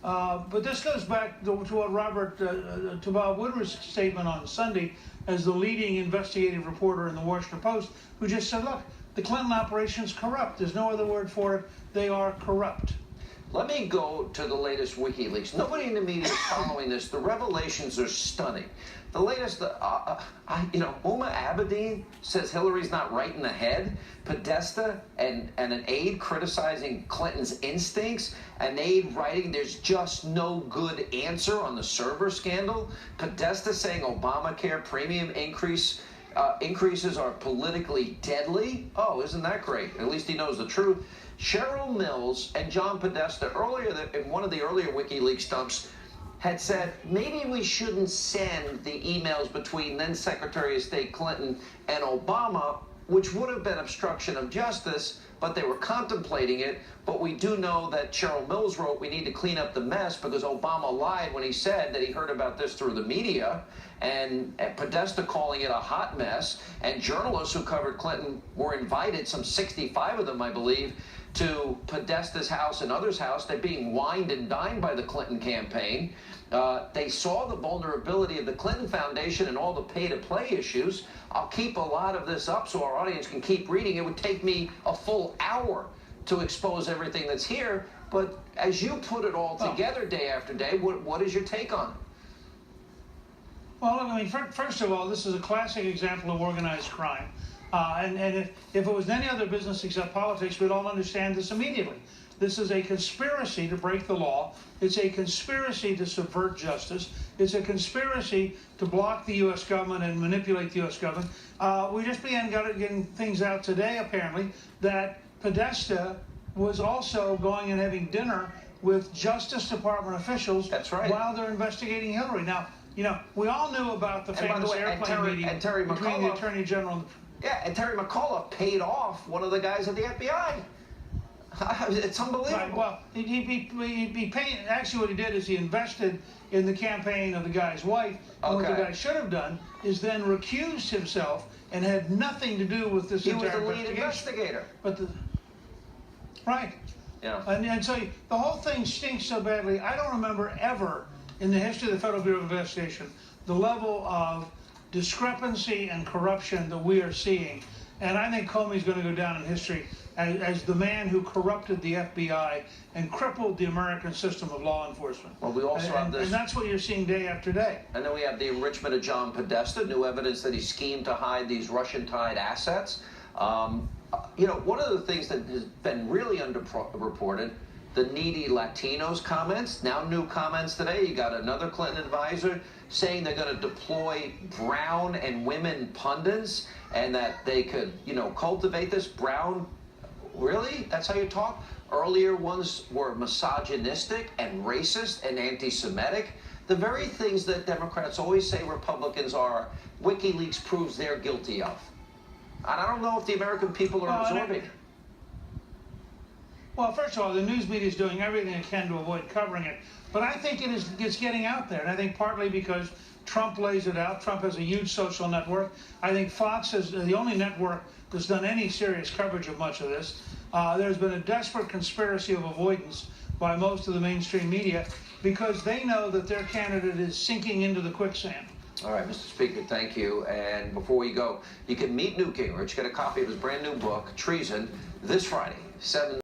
But this goes back to what to Bob Woodward's statement on Sunday as the leading investigative reporter in the Washington Post, who just said, look, the Clinton operation is corrupt. There's no other word for it. They are corrupt. Let me go to the latest WikiLeaks. Nobody in the media is following this. The revelations are stunning. The latest, Uma Abedin says Hillary's not right in the head. Podesta and an aide criticizing Clinton's instincts. An aide writing there's just no good answer on the server scandal. Podesta saying Obamacare premium increases are politically deadly. Oh, isn't that great? At least he knows the truth. Cheryl Mills and John Podesta earlier in one of the earlier WikiLeaks dumps had said maybe we shouldn't send the emails between then Secretary of State Clinton and Obama, which would have been obstruction of justice, but they were contemplating it. But we do know that Cheryl Mills wrote we need to clean up the mess because Obama lied when he said that he heard about this through the media, and Podesta calling it a hot mess, and journalists who covered Clinton were invited, some 65 of them I believe, to Podesta's house and others' house. They're being wined and dined by the Clinton campaign. They saw the vulnerability of the Clinton Foundation and all the pay-to-play issues. I'll keep a lot of this up so our audience can keep reading. It would take me a full hour to expose everything that's here. But as you put it all together day after day, what is your take on it? Well, I mean, first of all, this is a classic example of organized crime. And if it was any other business except politics, we'd all understand this immediately. This is a conspiracy to break the law. It's a conspiracy to subvert justice. It's a conspiracy to block the U.S. government and manipulate the U.S. government. We just began getting things out today, apparently, that Podesta was also going and having dinner with Justice Department officials. That's right. While they're investigating Hillary. Now, we all knew about the famous airplane meeting between the Attorney General and yeah, and Terry McAuliffe paid off one of the guys at the FBI. It's unbelievable. Right, well, he paid, actually what he did is he invested in the campaign of the guy's wife. And what the guy should have done is then recused himself and had nothing to do with this entire investigation. He was the lead investigator. But right. Yeah. And so the whole thing stinks so badly. I don't remember ever in the history of the Federal Bureau of Investigation the level of discrepancy and corruption that we are seeing. And I think Comey's going to go down in history as the man who corrupted the FBI and crippled the American system of law enforcement. Well, we also have this. And that's what you're seeing day after day. And then we have the enrichment of John Podesta, new evidence that he schemed to hide these Russian-tied assets. One of the things that has been really underreported, the needy Latinos comments. Now new comments today. You got another Clinton advisor saying they're going to deploy brown and women pundits and that they could, cultivate this. Brown, really? That's how you talk? Earlier ones were misogynistic and racist and anti-Semitic. The very things that Democrats always say Republicans are, WikiLeaks proves they're guilty of. And I don't know if the American people are absorbing it. Well, first of all, the news media is doing everything it can to avoid covering it. But I think it's getting out there. And I think partly because Trump lays it out. Trump has a huge social network. I think Fox is the only network that's done any serious coverage of much of this. There's been a desperate conspiracy of avoidance by most of the mainstream media because they know that their candidate is sinking into the quicksand. All right, Mr. Speaker, thank you. And before we go, you can meet Newt Gingrich, get a copy of his brand new book, Treason, this Friday, 7